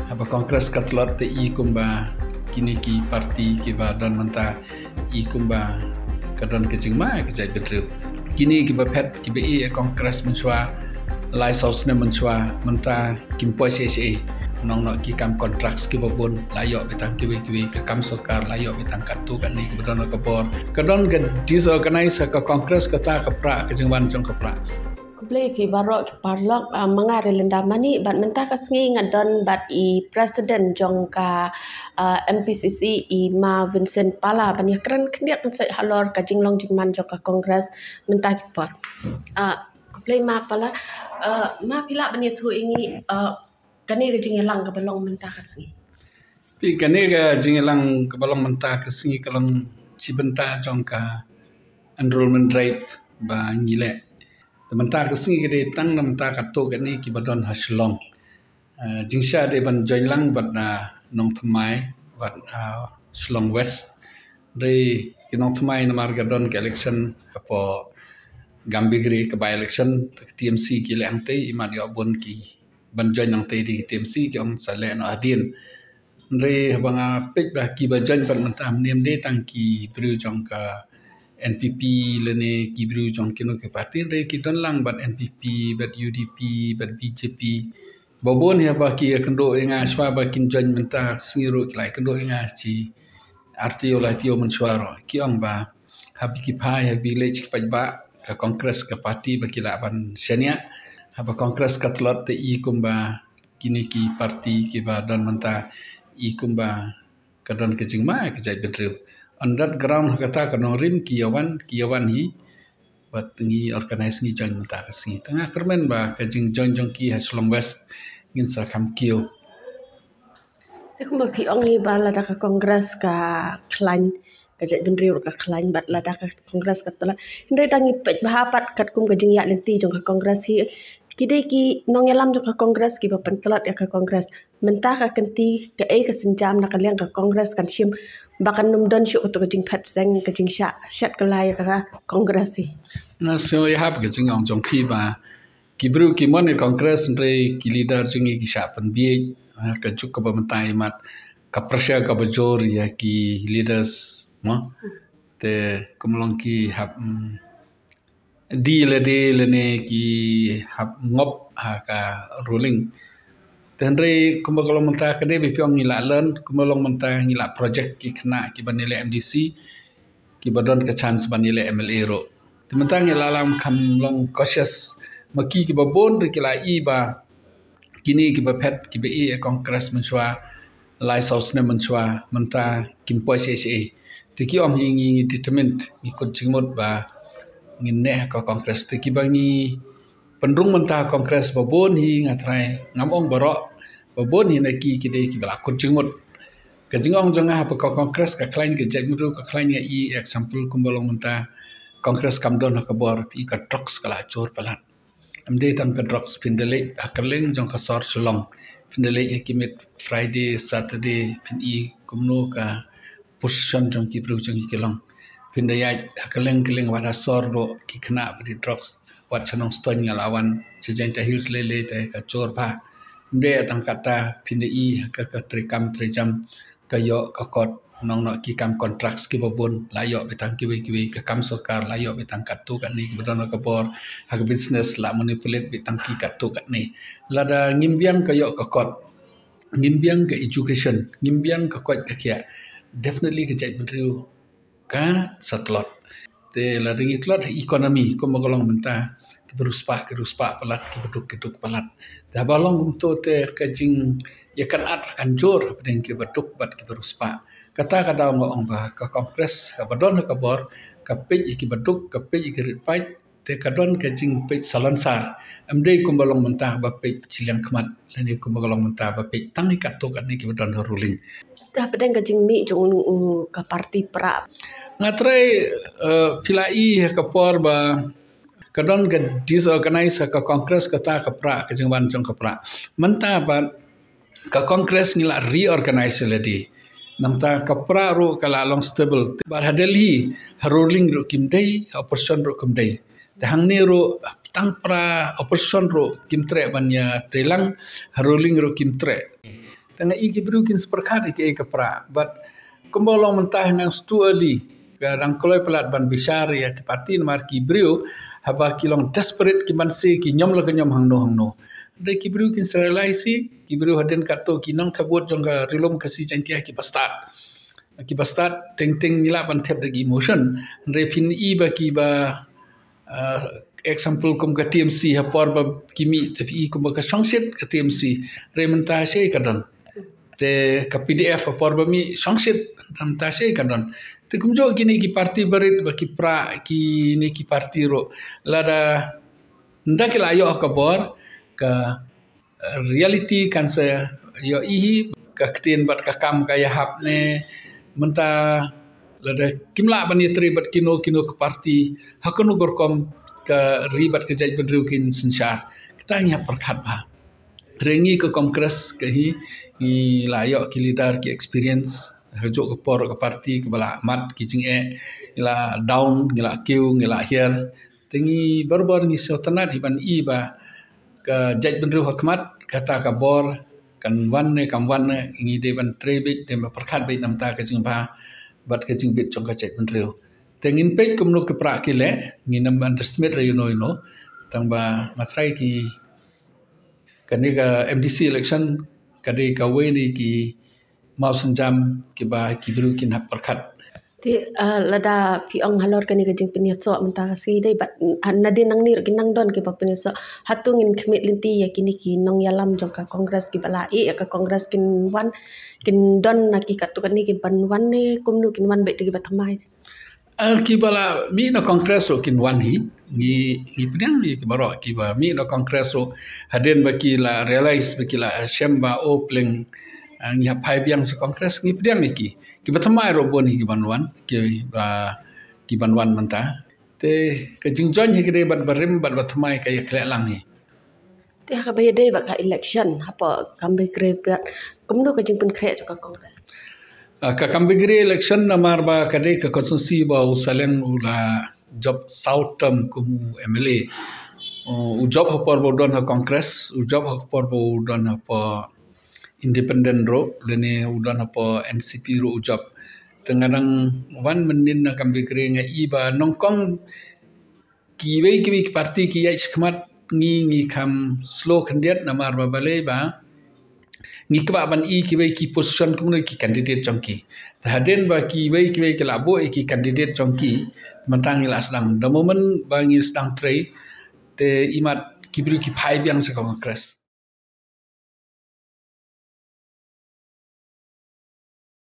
Haba kongres katlot te I kumba kini ki parti ki ba don menta I kumba kadon kejing ma kejai bedru. Kini ki ba pet ki ba I kongres mensua lai saus ne mensua menta kimpoi CSA nong nok ki kam kontraks ki ba bon layok betang ki ke kam sokar layok betang katu kan ni bedon ka bor. Kadon ke disorganize ka kongres kata kapra kejing wan jong kapra. Kublai pi barok parlok mangare lendamani bat mentah kasngi ngadon bat I presiden jong ka MPCC I ma Vincent Pala bani keren kendiat unsai halor ka jinglong jingman jong ka kongres mentah kipor. Kublai ma pala ma pila bani tu ingi kani ka jingelang ka balong mentah kasngi. Pi kani ka jingelang ka balong mentah kasngi kalong cibenta jong ka enrollment drive ba ngile. Tementar kesini kita tang tementar kato kini kibadon haslong. Jingsha de ban joinlang bat nong thamai bat Slong West. Dari nong thamai namar gadon ke election apa Gambigri ke by election TMC ki le angte imat yo bon ki ban join nang te di TMC ki om sale no adin. Dari banga pek bah ki ba join ban mentam nem de tang ki bru jong ka NPP lene kibru jong kino ke parti re kiton lang bat NPP bat UDP bat BJP bobon ya ba ki kendo inga swa ba kin jan menta singiro klai kendo inga chi artio la tio mensuaro ki ong ba habi ki pai habi lech ki ba ka kongres ka parti ba kila ban senia haba kongres ka tlot te I kumba kini ki parti ki ba dan menta I kumba kadon ke jingma ke jai bedru on that ground kata kano rim kiyawan hi bat ngi organize ngi join mata kasi tengah kermen ba kajing join jong ki Slong West ngin sa kam kiyo Tekum ba pi ongi ba lada ka kongres ka klan kajak benriu ka klan bat lada ka kongres ka tala hindai tangi pej bahapat kat kum kajing ya lenti jong ka kongres hi kidai ki nongelam jong ka kongres ki ba pentelat ya ka kongres mentah ka kenti ka ka senjam na kaliang ka kongres kan sim bahkan numdon syuk untuk kajing pet seng kajing syat kelai ka kongres hi. Na so ya hab kajing ong jong ki ba kibru ki mon kongres ndre ki leader jingi ki sya pen bi ka juk ka mentai mat ka pressure ka bajor ya ki leaders mo te kumlong ki hab di le ne ki hab ngop ka ruling Tenre kumbalong mentah kede bipiong ngila len kumbalong mentah ngila project ki kena ki banile MDC ki badon ke chance banile MLA ro. Tementang ngila lam kamlong cautious maki ki babon ri kila I ba kini ki bapet ki bi kongres mensua lai saus ne mensua mentah kimpoi CSA. Tiki om hingi determined ikut jingmut ba ngineh ka kongres tiki bangi pendrung mentah kongres babon hi ngatrai ngamong barok babon hi naki kide ki balakut jengmut ka jengong janga apa ka kongres ka klain ke jagmuru ka klain ya I example kumbalong mentah kongres kamdon ka bor I ka drugs kala chor palat amde tam ka drugs pindele akaleng jong ka sor sulong pindele kimit Friday Saturday pin I kumno ka position jong ki bru jong ki long pindaya akaleng keleng wada sor ro ki kena di drugs wat chanong stone ngalawan sejenta hills lele te ka chor ba mde atang kata pinde I ka trikam trijam kayo ka kot nong no ki kam contracts ki babon layok betang ki ka kam sokar layok betang katu kan ni bedon ka bor ha business la manipulate betang ki katu kan ni lada ngimbiang kayo ka kot ngimbiang ke education ngimbiang ka kot ka kia definitely ke jai bedriu ka satlot te la ringi tlot ekonomi ko magolong mentah ki beruspa pelat ki beduk pelat da balong untuk te kajing ya kan at kan jor pedeng ki beduk bat ki beruspa kata kada ngong ba ka kongres ka badon ka bor ka pej ki beduk ka pej ki ripai te kadon kajing pej salansar amde ko balong mentah ba pej ciliang kemat lene ko balong mentah ba pej tangi katu kan ni ki bedon ruling dah pedeng kajing mi jong ka parti pra ngatrai pilai ka por ba kadon ka disorganize ka kongres kata ka pra ka jengwan jong ka pra menta ba ka kongres ngila reorganize ledi namta ka pra ro kala long stable ba Delhi ruling ro kimdei opposition ro kimdei tahang ni ro tang pra opposition ro kimtre banya trelang ruling ro kimtre Tengah i Kibru kin seperkat ke pra. But kumbolong mentah nang stu early. Kadang koloi pelat ban bishar ya ke parti nomor Kibru haba kilong desperate ki mansi ki nyom la ke nyom hangno. Dai Kibru kin serialisi Kibru haden kato kinang thabot jongga rilom kasi chantia ki pastat. Ki pastat ting nila ban thep dagi emotion. Dai pin i ba ki ba example kum ka TMC hapor ba kimi tapi i kum ka songsit ka TMC rementa sei kadon. Te ka PDF hapor ba mi songsit rementa sei kadon. Te kum jo kini ki parti barit ba ki pra ki ni ki parti ro lada ndak la yo ka bor ka reality kan se yo ihi ka ktien bat ka kam ka ya hap ne menta lada kimla ban yetri bat kino ke parti hakono gorkom ka ribat ke jaj bedru kin sensyar ketanya perkat ba rengi ke kongres ke hi layak ki leader ki experience hajuk ke por ke parti ke bala mat ki jing ila down ngila kiu ngila here tengi baru-baru ni sotanat hiban i ba ke jaj bedru hakmat kata ka bor kan wan ne kam wan ne ngi de ban trebik de perkat be namta ke jing ba bat ke jing bit jong ka jaj bedru tengin page kumno ke pra kile nginam underestimate ra ino tang ba matrai ki kani ka MDC election kadi ka weni ki mau senjam ki ba Kibru kin hap perkat ti lada piong halor kani kajing penyeso mentah kasi dai bat nadin nang nir kinang don ki pa penyeso hatungin kemit linti ya kini ki nong yalam jong ka kongres ki balai ya ka kongres kin wan kin don na ki katukan ni ki ban wan ni kumnu kin wan bet ki batamai ki bala mi no kongres ro kin wan hi ngi pedang ni ki baro ki ba mi no kongres ro haden ba ki la realize ba ki la shamba o pleng ngi hapai biang se kongres ngi pedang ni ki batamai ro bon hi ki banwan ki banwan manta te ke jingjon hi gede bat barim bat batamai ka ya lang ni te ha ba dai ba ka election apa kambe grep kumno ka jing pen kre ka kongres ka kambigri election namar ba kade ka konsensi ba usaleng ula job south term kum MLA u job hapor bodon ha kongres u job hapor bodon ha independent ro lene udon ha NCP ro u job tengadang wan menin na kambigri nga iba nongkong kiwe parti ki yai khmat ngi kam slow kandidat namar ba bale ba ngi kba ban i ki position kumno ki candidate jongki haden ba ki labo ki candidate jongki mentang ila sedang the moment ba ngi sedang tray te imat Kibru ki phai biang se kongres